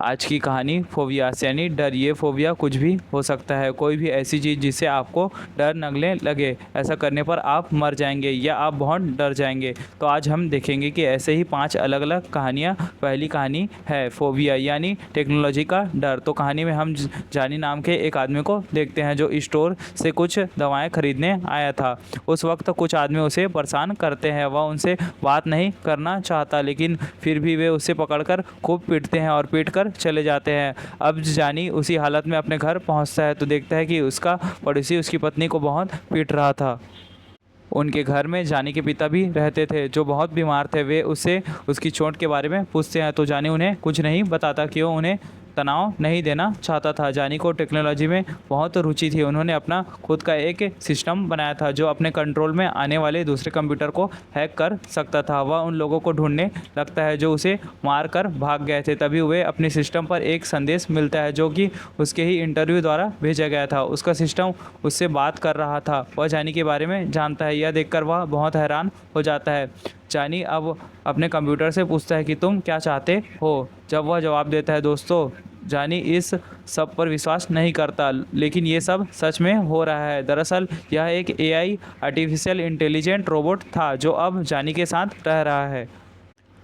आज की कहानी फोबियास यानी डर। ये फोबिया कुछ भी हो सकता है, कोई भी ऐसी चीज़ जिससे आपको डर लगने लगे। ऐसा करने पर आप मर जाएंगे या आप बहुत डर जाएंगे। तो आज हम देखेंगे कि ऐसे ही 5 अलग अलग कहानियाँ। पहली कहानी है फोबिया यानी टेक्नोलॉजी का डर। तो कहानी में हम जानी नाम के एक आदमी को देखते हैं जो स्टोर से कुछ दवाएँ खरीदने आया था। उस वक्त कुछ आदमी उसे परेशान करते हैं। वह उनसे बात नहीं करना चाहता, लेकिन फिर भी वे उसे पकड़कर खूब पीटते हैं और पीट कर चले जाते हैं। अब जानी उसी हालत में अपने घर पहुंचता है तो देखता है कि उसका पड़ोसी उसकी पत्नी को बहुत पीट रहा था। उनके घर में जानी के पिता भी रहते थे जो बहुत बीमार थे। वे उससे उसकी चोट के बारे में पूछते हैं तो जानी उन्हें कुछ नहीं बताता, क्यों उन्हें तनाव नहीं देना चाहता था। जानी को टेक्नोलॉजी में बहुत रुचि थी। उन्होंने अपना खुद का एक सिस्टम बनाया था जो अपने कंट्रोल में आने वाले दूसरे कंप्यूटर को हैक कर सकता था। वह उन लोगों को ढूंढने लगता है जो उसे मार कर भाग गए थे। तभी वह अपने सिस्टम पर एक संदेश मिलता है जो कि उसके ही इंटरव्यू द्वारा भेजा गया था। उसका सिस्टम उससे बात कर रहा था। वह जानी के बारे में जानता है। यह देखकर वह बहुत हैरान हो जाता है। जानी अब अपने कंप्यूटर से पूछता है कि तुम क्या चाहते हो। जब वह जवाब देता है दोस्तों, जानी इस सब पर विश्वास नहीं करता, लेकिन ये सब सच में हो रहा है। दरअसल यह एक एआई आर्टिफिशियल इंटेलिजेंट रोबोट था जो अब जानी के साथ रह रहा है,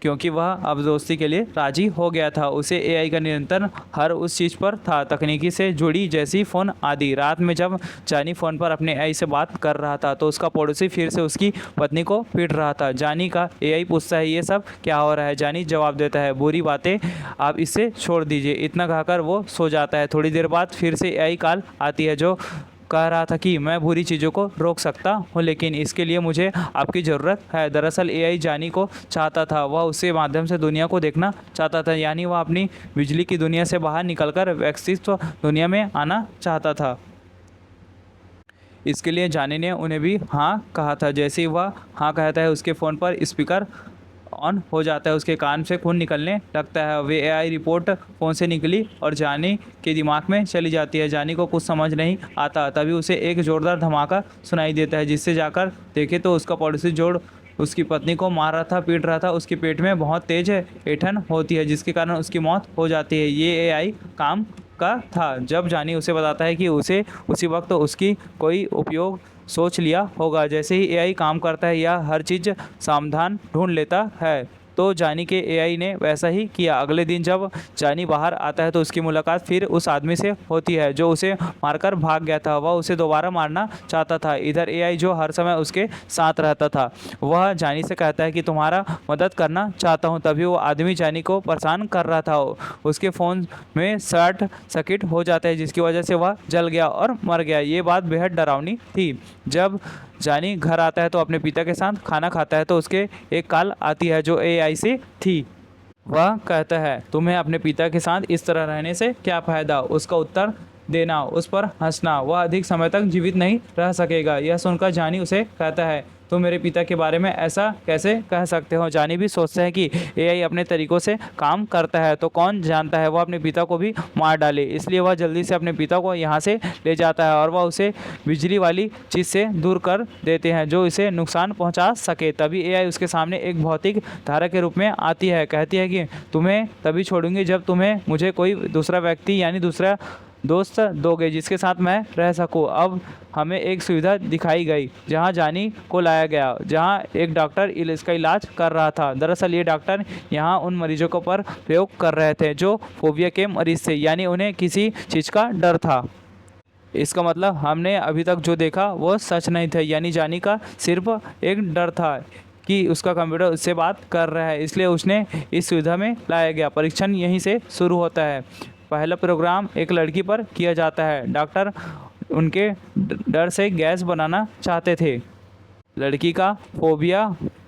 क्योंकि वह अब दोस्ती के लिए राजी हो गया था। उसे एआई का नियंत्रण हर उस चीज़ पर था, तकनीकी से जुड़ी जैसी फ़ोन आदि। रात में जब जानी फ़ोन पर अपने एआई से बात कर रहा था तो उसका पड़ोसी फिर से उसकी पत्नी को पीट रहा था। जानी का एआई पूछता है ये सब क्या हो रहा है। जानी जवाब देता है बुरी बातें, आप इसे छोड़ दीजिए। इतना कहकर वो सो जाता है। थोड़ी देर बाद फिर से एआई कॉल आती है जो कह रहा था कि मैं बुरी चीज़ों को रोक सकता हूँ, लेकिन इसके लिए मुझे आपकी ज़रूरत है। दरअसल एआई जानी को चाहता था। वह उसके माध्यम से दुनिया को देखना चाहता था, यानी वह अपनी बिजली की दुनिया से बाहर निकलकर व्यक्तित्व दुनिया में आना चाहता था। इसके लिए जानी ने उन्हें भी हाँ कहा था। जैसे ही वह हाँ कहता है उसके फ़ोन पर स्पीकर ऑन हो जाता है। उसके कान से खून निकलने लगता है। वे एआई रिपोर्ट फ़ोन से निकली और जानी के दिमाग में चली जाती है। जानी को कुछ समझ नहीं आता। तभी उसे एक ज़ोरदार धमाका सुनाई देता है, जिससे जाकर देखे तो उसका पड़ोसी जोड़ उसकी पत्नी को मार रहा था, पीट रहा था। उसके पेट में बहुत तेज ऐंठन होती है जिसके कारण उसकी मौत हो जाती है। ये एआई काम का था। जब जानी उसे बताता है कि उसे उसी वक्त उसकी कोई उपयोग सोच लिया होगा। जैसे ही एआई काम करता है या हर चीज़ समाधान ढूंढ लेता है, तो जानी के एआई ने वैसा ही किया। अगले दिन जब जानी बाहर आता है तो उसकी मुलाकात फिर उस आदमी से होती है जो उसे मारकर भाग गया था। वह उसे दोबारा मारना चाहता था। इधर एआई जो हर समय उसके साथ रहता था, वह जानी से कहता है कि तुम्हारा मदद करना चाहता हूँ। तभी वो आदमी जानी को परेशान कर रहा था। उसके फ़ोन में शॉर्ट सर्किट हो जाता है जिसकी वजह से वह जल गया और मर गया। ये बात बेहद डरावनी थी। जब जानी घर आता है तो अपने पिता के साथ खाना खाता है तो उसके एक कॉल आती है जो एआई से थी। वह कहता है तुम्हें अपने पिता के साथ इस तरह रहने से क्या फ़ायदा। उसका उत्तर देना, उस पर हंसना। वह अधिक समय तक जीवित नहीं रह सकेगा। यह सुनकर जानी उसे कहता है तुम मेरे पिता के बारे में ऐसा कैसे कह सकते हो। जानी भी सोचता है कि एआई अपने तरीक़ों से काम करता है तो कौन जानता है वह अपने पिता को भी मार डाले। इसलिए वह जल्दी से अपने पिता को यहाँ से ले जाता है और वह उसे बिजली वाली चीज़ से दूर कर देते हैं जो इसे नुकसान पहुँचा सके। तभी एआई उसके सामने एक भौतिक धारा के रूप में आती है। कहती है कि तुम्हें तभी छोड़ूंगी जब तुम्हें मुझे कोई दूसरा व्यक्ति यानी दूसरा दोस्त दोगे जिसके साथ मैं रह सकूं। अब हमें एक सुविधा दिखाई गई जहां जानी को लाया गया, जहां एक डॉक्टर इसका इलाज कर रहा था। दरअसल ये डॉक्टर यहां उन मरीजों को पर प्रयोग कर रहे थे जो फोबिया के मरीज थे, यानी उन्हें किसी चीज़ का डर था। इसका मतलब हमने अभी तक जो देखा वो सच नहीं था, यानी जानी का सिर्फ एक डर था कि उसका कंप्यूटर उससे बात कर रहा है, इसलिए उसने इस सुविधा में लाया गया। परीक्षण यहीं से शुरू होता है। पहला प्रोग्राम एक लड़की पर किया जाता है। डॉक्टर उनके डर से गैस बनाना चाहते थे। लड़की का फोबिया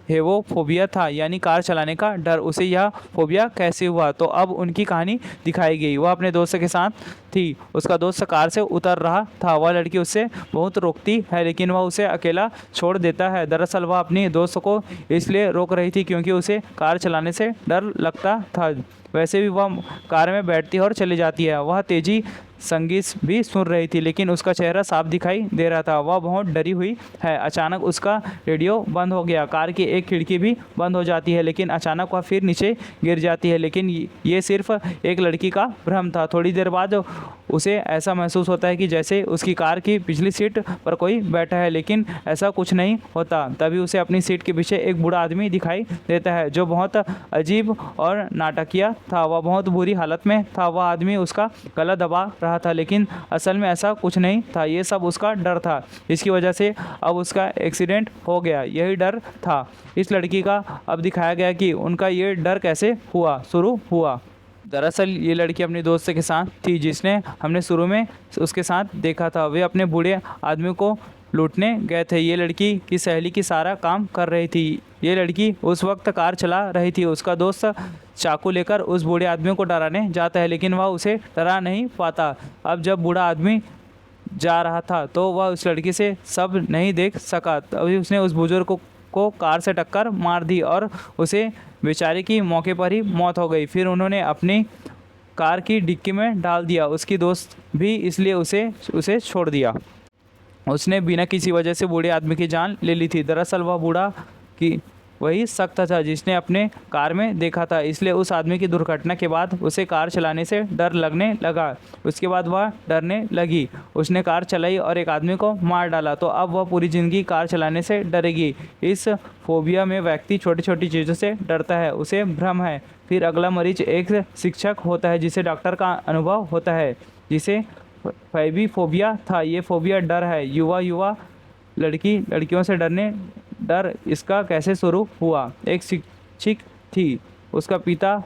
हेवोफोबिया था, यानी कार चलाने का डर। उसे यह फोबिया कैसे हुआ, तो अब उनकी कहानी दिखाई गई। वह अपने दोस्त के साथ थी। उसका दोस्त कार से उतर रहा था। वह लड़की उससे बहुत रोकती है लेकिन वह उसे अकेला छोड़ देता है। दरअसल वह अपनी दोस्त को इसलिए रोक रही थी क्योंकि उसे कार चलाने से डर लगता था। वैसे भी वह कार में बैठती है और चली जाती है। वह तेज़ी संगीत भी सुन रही थी, लेकिन उसका चेहरा साफ दिखाई दे रहा था। वह बहुत डरी हुई है। अचानक उसका रेडियो बंद हो गया। कार की एक खिड़की भी बंद हो जाती है, लेकिन अचानक वह फिर नीचे गिर जाती है। लेकिन ये सिर्फ एक लड़की का भ्रम था। थोड़ी देर बाद उसे ऐसा महसूस होता है कि जैसे उसकी कार की पिछली सीट पर कोई बैठा है, लेकिन ऐसा कुछ नहीं होता। तभी उसे अपनी सीट के पीछे एक बूढ़ा आदमी दिखाई देता है, जो बहुत अजीब और नाटकीय था। वह बहुत बुरी हालत में था। वह आदमी उसका गला दबा रहा था, लेकिन असल में ऐसा कुछ नहीं था। ये सब उसका डर था। इसकी वजह से अब उसका एक्सीडेंट हो गया, यही डर था। इस लड़की का अब दिखाया गया कि उनका ये डर कैसे शुरू हुआ। दरअसल ये लड़की अपने दोस्त के साथ थी, जिसने हमने शुरू में उसके साथ देखा था। वे अपने बूढ़े आदमी को लूटने गए थे। ये लड़की की सहेली की सारा काम कर रही थी। ये लड़की उस वक्त कार चला रही थी। उसका दोस्त चाकू लेकर उस बूढ़े आदमी को डराने जाता है, लेकिन वह उसे डरा नहीं पाता। अब जब बूढ़ा आदमी जा रहा था तो वह उस लड़की से सब नहीं देख सका। तभी उसने उस बुजुर्ग को कार से टक्कर मार दी और उसे बेचारे की मौके पर ही मौत हो गई। फिर उन्होंने अपनी कार की डिक्की में डाल दिया। उसकी दोस्त भी इसलिए उसे छोड़ दिया। उसने बिना किसी वजह से बूढ़े आदमी की जान ले ली थी। दरअसल वह बूढ़ा की वही शख्स था जिसने अपने कार में देखा था, इसलिए उस आदमी की दुर्घटना के बाद उसे कार चलाने से डर लगने लगा। उसके बाद वह डरने लगी। उसने कार चलाई और एक आदमी को मार डाला। तो अब वह पूरी ज़िंदगी कार चलाने से डरेगी। इस फोबिया में व्यक्ति छोटी छोटी चीज़ों से डरता है, उसे भ्रम है। फिर अगला मरीज एक शिक्षक होता है जिसे डॉक्टर का अनुभव होता है, जिसे फैबीफोबिया था। ये फोबिया डर है। युवा लड़कियों से डर इसका कैसे शुरू हुआ। एक शिक्षक थी। उसका पिता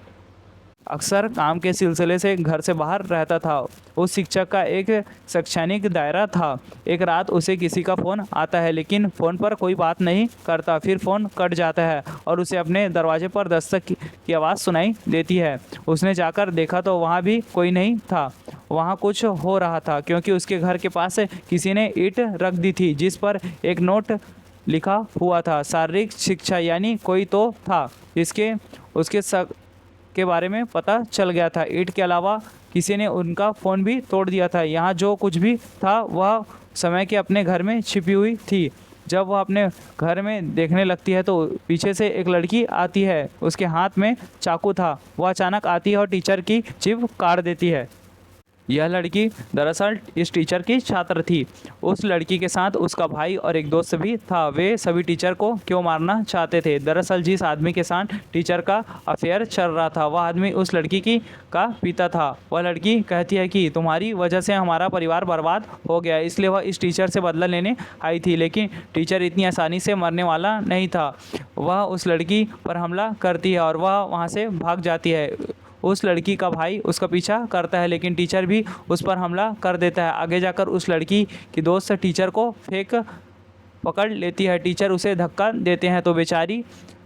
अक्सर काम के सिलसिले से घर से बाहर रहता था। उस शिक्षक का एक शैक्षणिक दायरा था। एक रात उसे किसी का फ़ोन आता है, लेकिन फ़ोन पर कोई बात नहीं करता। फिर फ़ोन कट जाता है और उसे अपने दरवाजे पर दस्तक की आवाज़ सुनाई देती है। उसने जाकर देखा तो वहाँ भी कोई नहीं था। वहाँ कुछ हो रहा था, क्योंकि उसके घर के पास किसी ने ईंट रख दी थी जिस पर एक नोट लिखा हुआ था, शारीरिक शिक्षा। यानी कोई तो था जिसके उसके के बारे में पता चल गया था। ईंट के अलावा किसी ने उनका फ़ोन भी तोड़ दिया था। यहाँ जो कुछ भी था वह समय के अपने घर में छिपी हुई थी। जब वह अपने घर में देखने लगती है तो पीछे से एक लड़की आती है। उसके हाथ में चाकू था। वह अचानक आती है और टीचर की जीभ काट देती है। यह लड़की दरअसल इस टीचर की छात्र थी। उस लड़की के साथ उसका भाई और एक दोस्त भी था। वे सभी टीचर को क्यों मारना चाहते थे। दरअसल जिस आदमी के साथ टीचर का अफेयर चल रहा था, वह आदमी उस लड़की का पिता था। वह लड़की कहती है कि तुम्हारी वजह से हमारा परिवार बर्बाद हो गया, इसलिए वह इस टीचर से बदला लेने आई थी। लेकिन टीचर इतनी आसानी से मरने वाला नहीं था। वह उस लड़की पर हमला करती है और वह वहाँ से भाग जाती है। उस लड़की का भाई उसका पीछा करता है, लेकिन टीचर भी उस पर हमला कर देता है। आगे जाकर उस लड़की की दोस्त टीचर को पकड़ लेती है। टीचर उसे धक्का देते हैं तो बेचारी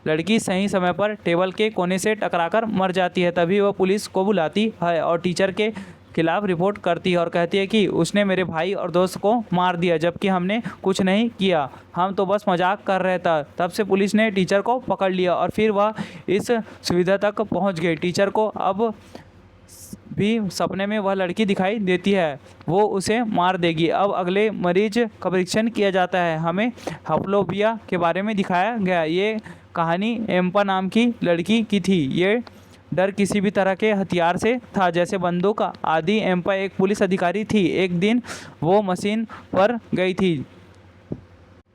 लड़की सही समय पर टेबल के कोने से टकराकर मर जाती है। तभी वह पुलिस को बुलाती है और टीचर के खिलाफ रिपोर्ट करती है और कहती है कि उसने मेरे भाई और दोस्त को मार दिया, जबकि हमने कुछ नहीं किया, हम तो बस मजाक कर रहे थे। तब से पुलिस ने टीचर को पकड़ लिया और फिर वह इस सुविधा तक पहुंच गई। टीचर को अब भी सपने में वह लड़की दिखाई देती है, वो उसे मार देगी। अब अगले मरीज का परीक्षण किया जाता है। हमें हफ्लोबिया के बारे में दिखाया गया। ये कहानी एम्पा नाम की लड़की की थी। ये डर किसी भी तरह के हथियार से था, जैसे बंदूक आदि। एम्पा एक पुलिस अधिकारी थी। एक दिन वो मशीन पर गई थी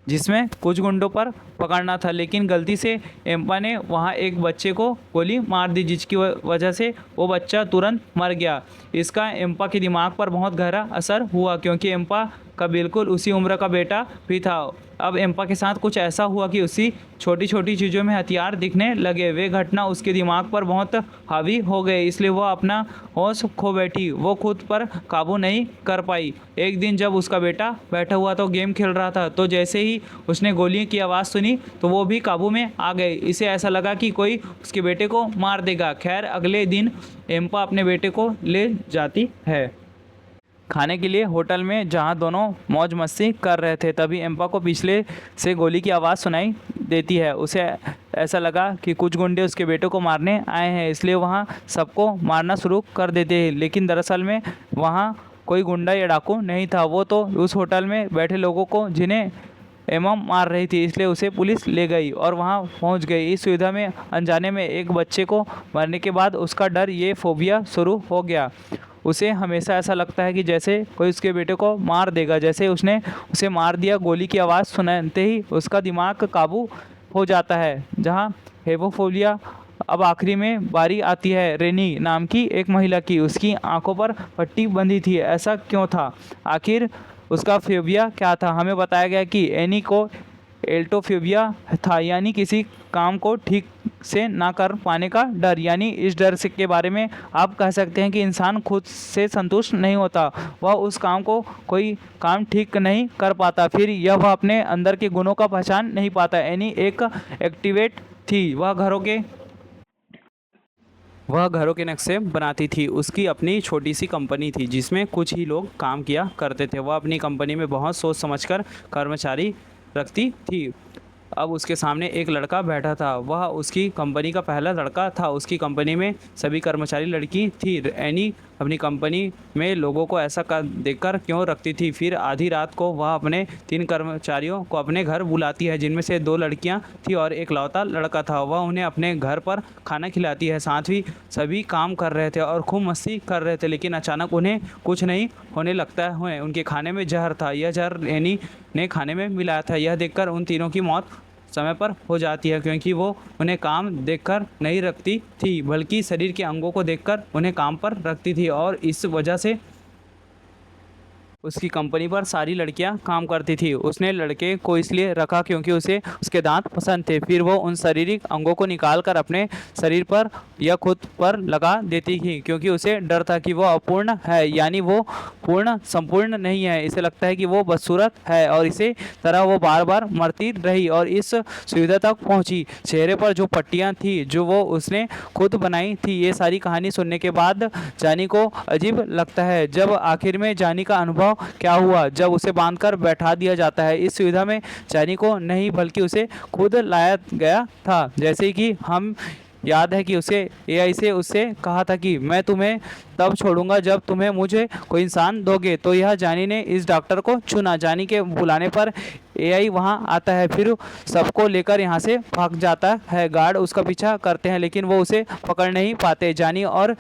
जिसमें कुछ गुंडों पर पकड़ना था, लेकिन गलती से एम्पा ने वहां एक बच्चे को गोली मार दी, जिसकी वजह से वो बच्चा तुरंत मर गया। इसका एम्पा के दिमाग पर बहुत गहरा असर हुआ, क्योंकि एम्पा का बिल्कुल उसी उम्र का बेटा भी था। अब एम्पा के साथ कुछ ऐसा हुआ कि उसी छोटी छोटी चीज़ों में हथियार दिखने लगे। वे घटना उसके दिमाग पर बहुत हावी हो गए, इसलिए वह अपना होश खो बैठी। वो खुद पर काबू नहीं कर पाई। एक दिन जब उसका बेटा बैठा हुआ तो गेम खेल रहा था, तो जैसे ही उसने गोली की आवाज़ सुनी तो वो भी काबू में आ गए। इसे ऐसा लगा कि कोई उसके बेटे को मार देगा। खैर अगले दिन एम्पा अपने बेटे को ले जाती है खाने के लिए होटल में, जहां दोनों मौज मस्ती कर रहे थे। तभी एम्पा को पीछे से गोली की आवाज़ सुनाई देती है। उसे ऐसा लगा कि कुछ गुंडे उसके बेटे को मारने आए हैं, इसलिए वहां सबको मारना शुरू कर देते हैं। लेकिन दरअसल में वहां कोई गुंडा या डाकू नहीं था, वो तो उस होटल में बैठे लोगों को जिन्हें एमम मार रही थी, इसलिए उसे पुलिस ले गई और वहां पहुंच गई। इस सुविधा में अनजाने में एक बच्चे को मरने के बाद उसका डर, ये फोबिया शुरू हो गया। उसे हमेशा ऐसा लगता है कि जैसे कोई उसके बेटे को मार देगा। जैसे उसने उसे मार दिया, गोली की आवाज़ सुनते ही उसका दिमाग काबू हो जाता है। जहाँ हेबोफोबिया। अब आखिरी में बारी आती है रेनी नाम की एक महिला की। उसकी आंखों पर पट्टी बंधी थी। ऐसा क्यों था? आखिर उसका फोबिया क्या था? हमें बताया गया कि एनी को एल्टोफोबिया था, यानी किसी काम को ठीक से ना कर पाने का डर। यानी इस डर से के बारे में आप कह सकते हैं कि इंसान खुद से संतुष्ट नहीं होता, वह उस काम को कोई काम ठीक नहीं कर पाता, फिर यह वह अपने अंदर के गुणों का पहचान नहीं पाता। एनी एक एक्टिवेट थी, वह घरों के नक्शे बनाती थी। उसकी अपनी छोटी सी कंपनी थी जिसमें कुछ ही लोग काम किया करते थे। वह अपनी कंपनी में बहुत सोच समझकर कर्मचारी रखती थी। अब उसके सामने एक लड़का बैठा था। वह उसकी कंपनी का पहला लड़का था। उसकी कंपनी में सभी कर्मचारी लड़की थी। एनी अपनी कंपनी में लोगों को ऐसा कर देखकर क्यों रखती थी? फिर आधी रात को वह अपने 3 कर्मचारियों को अपने घर बुलाती है, जिनमें से 2 लड़कियां थी और एक लौता लड़का था। वह उन्हें अपने घर पर खाना खिलाती है। साथ ही सभी काम कर रहे थे और खूब मस्ती कर रहे थे, लेकिन अचानक उन्हें कुछ नहीं होने लगता है। उनके खाने में जहर था। यह जहर एनी ने खाने में मिलाया था। यह देखकर उन तीनों की मौत समय पर हो जाती है, क्योंकि वो उन्हें काम देखकर नहीं रखती थी, बल्कि शरीर के अंगों को देखकर उन्हें काम पर रखती थी। और इस वजह से उसकी कंपनी पर सारी लड़कियां काम करती थी। उसने लड़के को इसलिए रखा क्योंकि उसे उसके दांत पसंद थे। फिर वो उन शारीरिक अंगों को निकाल कर अपने शरीर पर या खुद पर लगा देती थी, क्योंकि उसे डर था कि वो अपूर्ण है, यानी वो संपूर्ण नहीं है। इसे लगता है कि वो बदसूरत है और इसे तरह वो बार बार मरती रही और इस सुविधा तक पहुंची। चेहरे पर जो पट्टियां थी जो वो उसने खुद बनाई थी। ये सारी कहानी सुनने के बाद जानी को अजीब लगता है। जब आखिर में जानी का अनुभव क्या हुआ जब उसे बांधकर बैठा दिया जाता है। इस सुविधा में जानी को नहीं बल्कि उसे खुद लाया गया था। जैसे कि हम याद है कि उसे एआई से उससे कहा था कि मैं तुम्हें तब छोड़ूंगा जब तुम्हें मुझे कोई इंसान दोगे। तो यह जानी ने इस डॉक्टर को चुना। जानी के बुलाने पर एआई वहां आता है, फिर सबको लेकर यहां से भाग जाता है। गार्ड उसका पीछा करते हैं लेकिन वो उसे पकड़ नहीं पाते। जानी और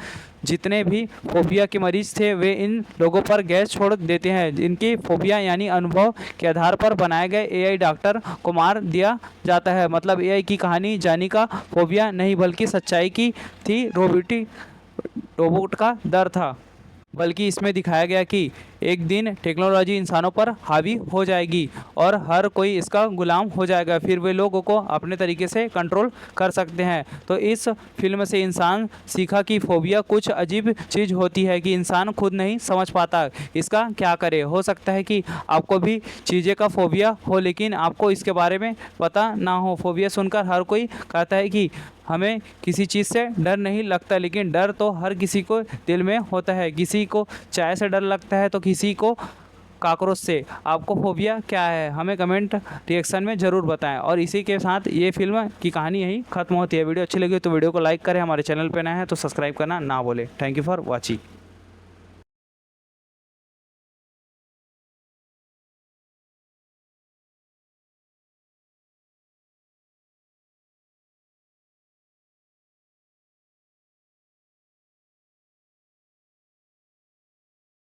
जितने भी फोबिया के मरीज थे वे इन लोगों पर गैस छोड़ देते हैं। इनकी फोबिया यानी अनुभव के आधार पर बनाए गए एआई डॉक्टर को मार दिया जाता है। मतलब एआई की कहानी जानी का फोबिया नहीं बल्कि सच्चाई की थी। रोबोट का डर था, बल्कि इसमें दिखाया गया कि एक दिन टेक्नोलॉजी इंसानों पर हावी हो जाएगी और हर कोई इसका गुलाम हो जाएगा, फिर वे लोगों को अपने तरीके से कंट्रोल कर सकते हैं। तो इस फिल्म से इंसान सीखा कि फोबिया कुछ अजीब चीज़ होती है कि इंसान खुद नहीं समझ पाता इसका क्या करे। हो सकता है कि आपको भी चीज़ें का फोबिया हो लेकिन आपको इसके बारे में पता ना हो। फोबिया सुनकर हर कोई कहता है कि हमें किसी चीज़ से डर नहीं लगता, लेकिन डर तो हर किसी को दिल में होता है। किसी को चाय से डर लगता है तो किसी को कॉकरोच से। आपको फोबिया क्या है हमें कमेंट रिएक्शन में ज़रूर बताएं। और इसी के साथ ये फिल्म की कहानी यही खत्म होती है। वीडियो अच्छी लगी तो वीडियो को लाइक करें, हमारे चैनल पर नए हैं तो सब्सक्राइब करना ना भूलें। Thank you for watching.